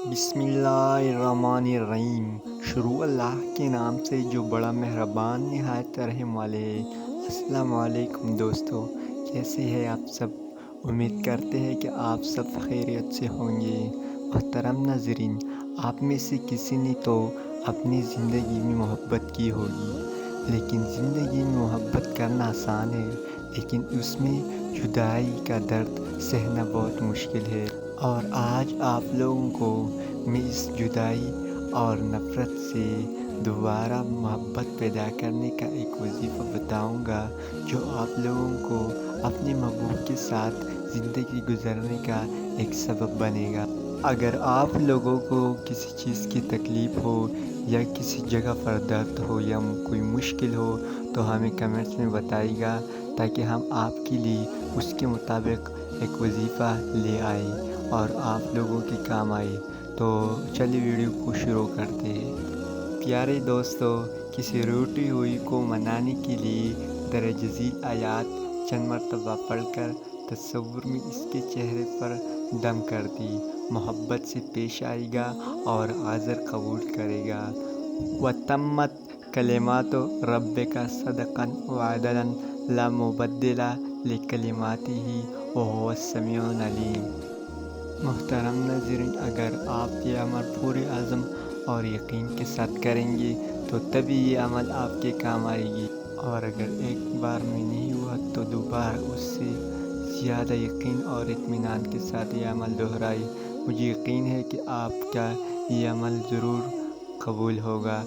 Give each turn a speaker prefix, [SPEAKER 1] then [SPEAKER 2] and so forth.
[SPEAKER 1] بسم اللہ الرحمن الرحیم۔ شروع اللہ کے نام سے جو بڑا مہربان نہایت رحم والے ہے۔ السلام علیکم دوستو، کیسے ہیں آپ سب؟ امید کرتے ہیں کہ آپ سب خیریت سے ہوں گے۔ محترم ناظرین، آپ میں سے کسی نے تو اپنی زندگی میں محبت کی ہوگی، لیکن زندگی میں محبت کرنا آسان ہے، لیکن اس میں جدائی کا درد سہنا بہت مشکل ہے۔ اور آج آپ لوگوں کو میں اس جدائی اور نفرت سے دوبارہ محبت پیدا کرنے کا ایک وظیفہ بتاؤں گا، جو آپ لوگوں کو اپنے محبوب کے ساتھ زندگی گزارنے کا ایک سبب بنے گا۔ اگر آپ لوگوں کو کسی چیز کی تکلیف ہو یا کسی جگہ پر درد ہو یا کوئی مشکل ہو تو ہمیں کمنٹس میں بتائیے گا، تاکہ ہم آپ کے لیے اس کے مطابق ایک وظیفہ لے آئیں اور آپ لوگوں کے کام آئے۔ تو چلیے ویڈیو کو شروع کرتے ہیں۔ پیارے دوستو، کسی روٹی ہوئی کو منانے کے لیے درج ذیل آیات چند مرتبہ پڑھ کر تصور میں اس کے چہرے پر دم کر دی، محبت سے پیش آئے گا اور عذر قبول کرے گا۔ وَتَمَّتْ کلمات ربک صدقا وعدلا لا مبدل لکلماتہ وہو السمیع العلیم۔ محترم ناظرین، اگر آپ یہ عمل پورے عزم اور یقین کے ساتھ کریں گے تو تبھی یہ عمل آپ کے کام آئے گی، اور اگر ایک بار میں نہیں ہوا تو دوبارہ اس سے زیادہ یقین اور اطمینان کے ساتھ یہ عمل دہرائیں۔ مجھے یقین ہے کہ آپ کا یہ عمل ضرور قبول ہوگا۔